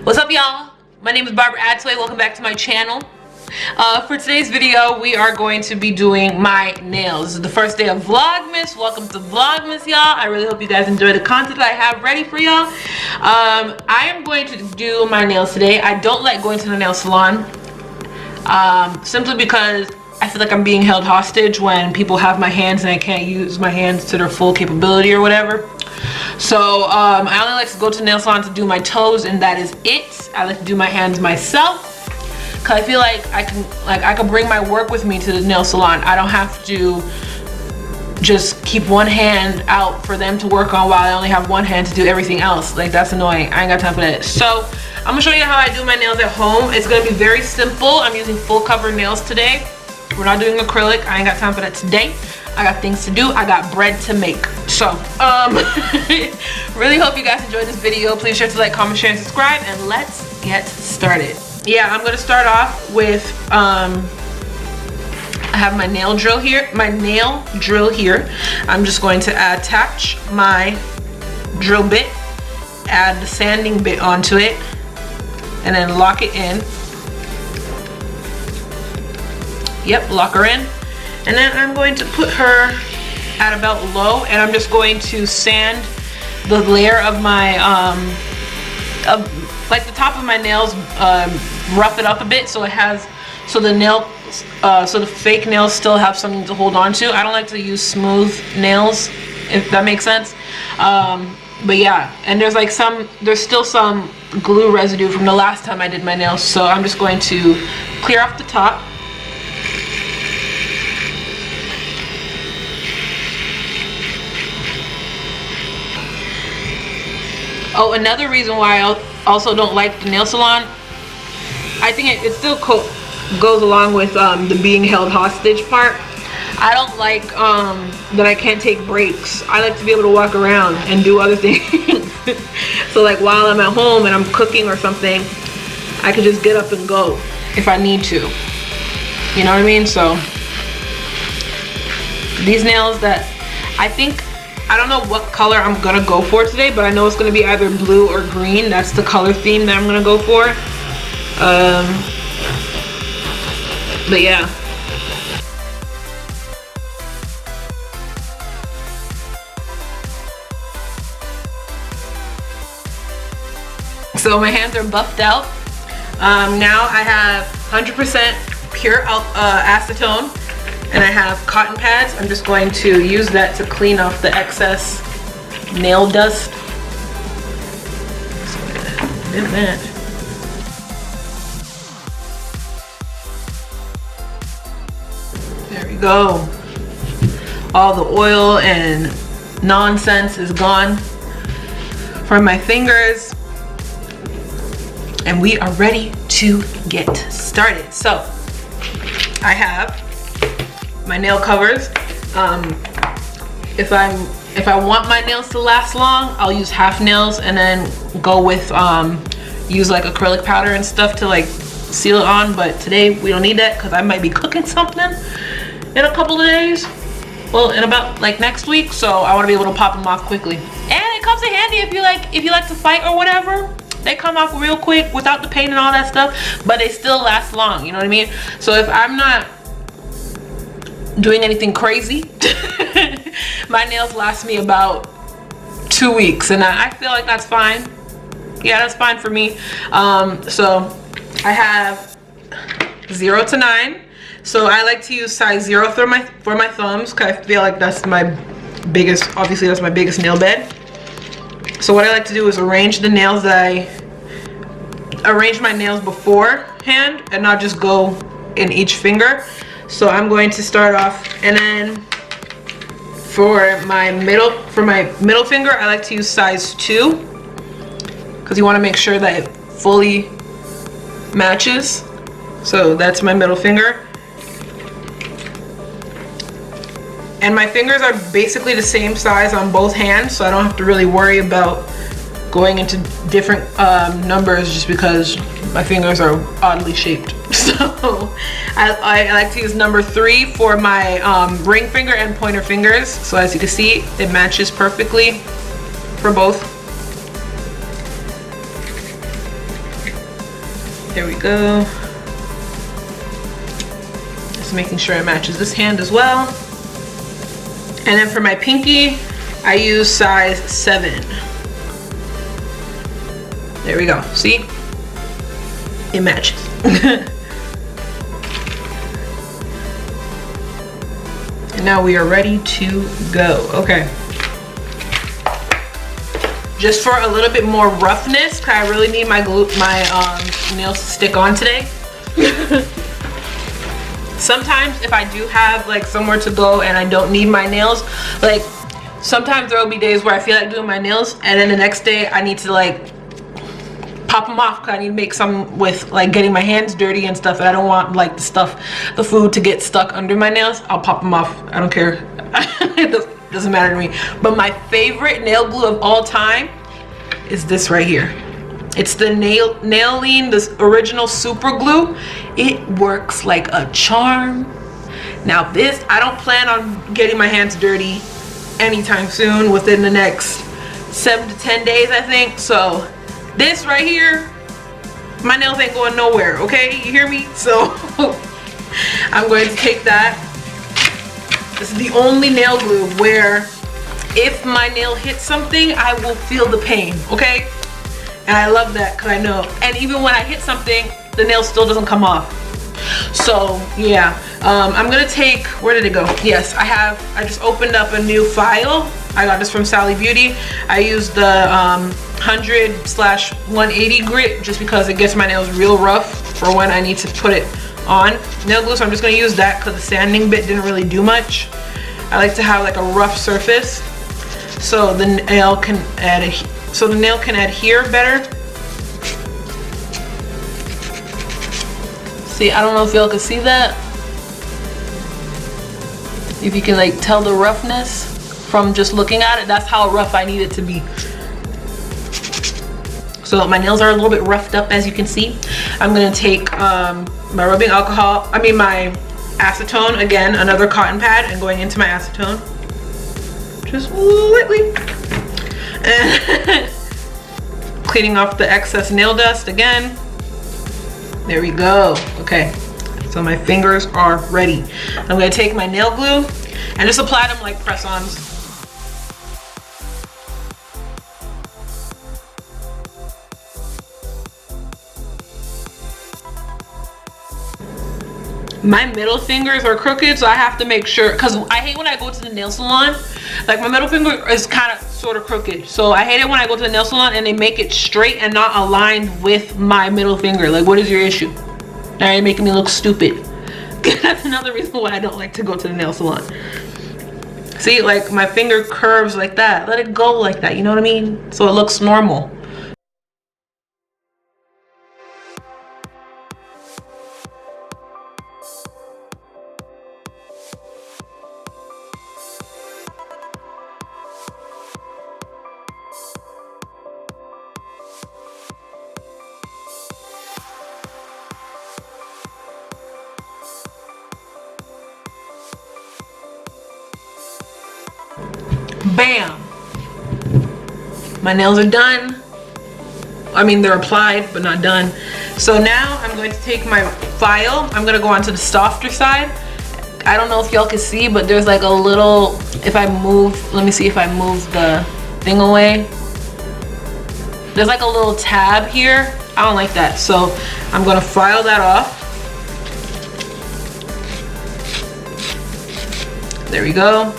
What's up, y'all? My name is Barbara Atewe. Welcome back to my channel. For today's video, we are going to be doing my nails. This is the first day of Vlogmas. Welcome to Vlogmas, y'all. I really hope you guys enjoy the content that I have ready for y'all. I am going to do my nails today. I don't like going to the nail salon simply because I feel like I'm being held hostage when people have my hands and I can't use my hands to their full capability or whatever. So I only like to go to the nail salon to do my toes, and that is it. I like to do my hands myself because I feel like I can bring my work with me to the nail salon. I don't have to just keep one hand out for them to work on while I only have one hand to do everything else. Like, that's annoying. I ain't got time for that. So I'm gonna show you how I do my nails at home. It's gonna be very simple. I'm using full cover nails today. We're not doing acrylic. I ain't got time for that today. I got things to do. I got bread to make. So really hope you guys enjoyed this video. Please share to like, comment, share, and subscribe, and let's get started. Yeah, I'm gonna start off with I have my nail drill here. I'm just going to attach my drill bit, add the sanding bit onto it, and then lock it in. Yep, lock her in. And then I'm going to put her at about low, and I'm just going to sand the layer of my like the top of my nails, rough it up a bit so it has, so the fake nails still have something to hold on to. I don't like to use smooth nails, if that makes sense. But yeah, and there's still some glue residue from the last time I did my nails, so I'm just going to clear off the top. Oh, another reason why I also don't like the nail salon, I think it still goes along with the being held hostage part. I don't like that I can't take breaks. I like to be able to walk around and do other things. So like while I'm at home and I'm cooking or something, I could just get up and go if I need to. You know what I mean? So these nails that I don't know what color I'm gonna go for today, but I know it's gonna be either blue or green. That's the color theme that I'm gonna go for. But yeah. So my hands are buffed out. Now I have 100% pure acetone. And I have cotton pads. I'm just going to use that to clean off the excess nail dust. Didn't match. There we go. All the oil and nonsense is gone from my fingers. And we are ready to get started. So I have my nail covers. If I want my nails to last long, I'll use half nails and then go with use like acrylic powder and stuff to like seal it on. But today we don't need that because I might be cooking something in a couple of days. Well, in about like next week, so I want to be able to pop them off quickly. And it comes in handy if you like to fight or whatever. They come off real quick without the pain and all that stuff, but they still last long. You know what I mean? So if I'm not doing anything crazy, my nails last me about 2 weeks, and I feel like that's fine. Yeah, that's fine for me. So I have 0 to 9. So I like to use size 0 for my thumbs because I feel like that's my biggest, obviously that's my biggest nail bed. So what I like to do is arrange my nails beforehand and not just go in each finger. So I'm going to start off, and then for my middle finger, I like to use size 2 because you want to make sure that it fully matches. So that's my middle finger. And my fingers are basically the same size on both hands, so I don't have to really worry about going into different numbers just because my fingers are oddly shaped. So I like to use number 3 for my ring finger and pointer fingers. So as you can see, it matches perfectly for both. There we go. Just making sure it matches this hand as well. And then for my pinky, I use size 7. There we go. See? It matches. And now we are ready to go. Okay. Just for a little bit more roughness, cause I really need my nails to stick on today. Sometimes if I do have like somewhere to go and I don't need my nails, like sometimes there will be days where I feel like doing my nails and then the next day I need to like pop them off because I need to make some with like getting my hands dirty and stuff, and I don't want like the food to get stuck under my nails. I'll pop them off. I don't care. It doesn't matter to me. But my favorite nail glue of all time is this right here. It's the Nailene, this original super glue. It works like a charm. Now this, I don't plan on getting my hands dirty anytime soon, within the next 7 to 10 days, I think. So this right here, my nails ain't going nowhere, okay? You hear me? So I'm going to take that. This is the only nail glue where if my nail hits something, I will feel the pain, okay? And I love that because I know. And even when I hit something, the nail still doesn't come off. So yeah, I'm gonna take, where did it go? Yes, I just opened up a new file. I got this from Sally Beauty. I use the 100/180 grit just because it gets my nails real rough for when I need to put it on nail glue. So I'm just gonna use that because the sanding bit didn't really do much. I like to have like a rough surface so the nail can adhere better. See, I don't know if y'all can see that. If you can like tell the roughness from just looking at it, that's how rough I need it to be. So my nails are a little bit roughed up, as you can see. I'm gonna take my rubbing alcohol, my acetone, again, another cotton pad, and going into my acetone. Just lightly. And cleaning off the excess nail dust again. There we go. Okay, so my fingers are ready. I'm gonna take my nail glue and just apply them like press-ons. My middle fingers are crooked, so I have to make sure, because I hate when I go to the nail salon, like my middle finger is kind of sort of crooked, so I hate it when I go to the nail salon and they make it straight and not aligned with my middle finger. Like, what is your issue? Now you're making me look stupid. That's another reason why I don't like to go to the nail salon. See, like my finger curves like that. Let it go like that, you know what I mean? So it looks normal. Bam! My nails are done. I mean, they're applied, but not done. So now I'm going to take my file. I'm gonna go onto the softer side. I don't know if y'all can see, but there's like a little, if I move, let me see if I move the thing away. There's like a little tab here. I don't like that. So I'm gonna file that off. There we go.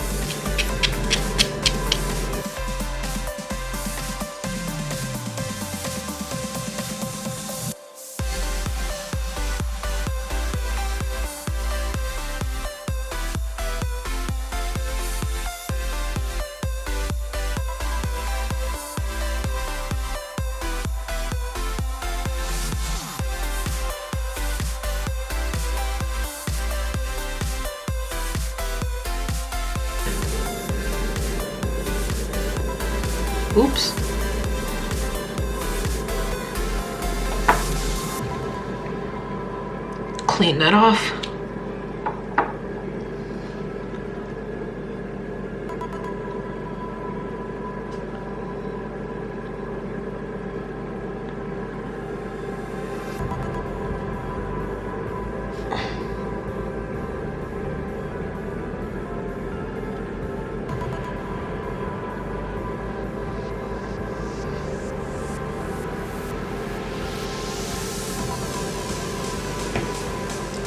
Oops. Clean that off.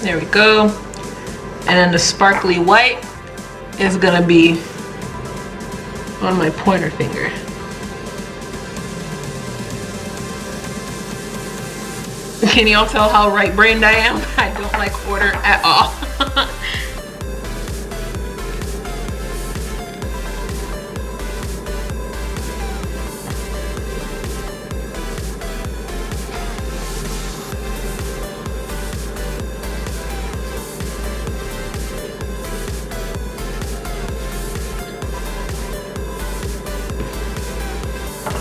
There we go. And then the sparkly white is gonna be on my pointer finger. Can y'all tell how right-brained I am? I don't like order at all.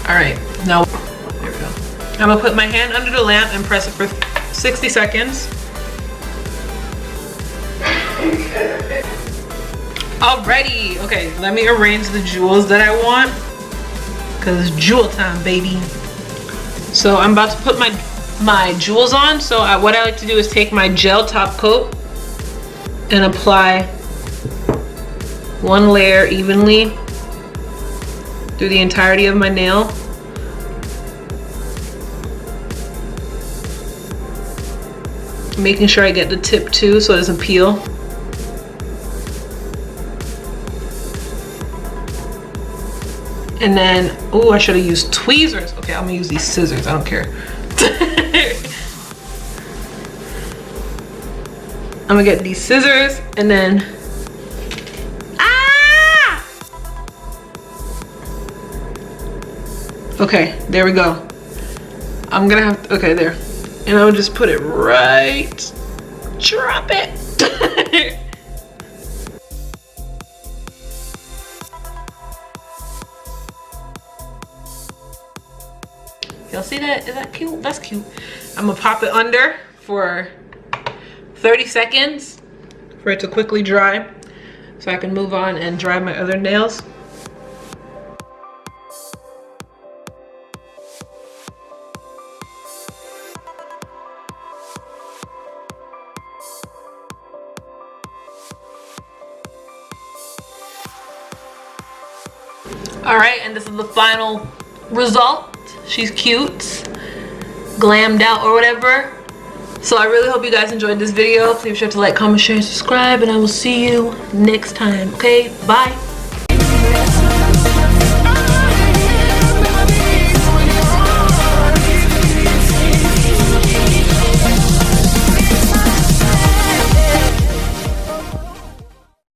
All right, now, there we go. I'm gonna put my hand under the lamp and press it for 60 seconds. Alrighty, okay, let me arrange the jewels that I want, cause it's jewel time, baby. So I'm about to put my jewels on. So what I like to do is take my gel top coat and apply one layer evenly through the entirety of my nail. Making sure I get the tip too so it doesn't peel. And then, oh, I should have used tweezers. Okay, I'm gonna use these scissors, I don't care. I'm gonna get these scissors and then, okay, there we go. I'm gonna have to, okay, there. And I'll just put it right, drop it. Y'all see that? Is that cute? That's cute. I'm gonna pop it under for 30 seconds for it to quickly dry so I can move on and dry my other nails. All right, and this is the final result. She's cute, glammed out or whatever. So I really hope you guys enjoyed this video. Please be sure to like, comment, share, and subscribe, and I will see you next time. Okay, bye.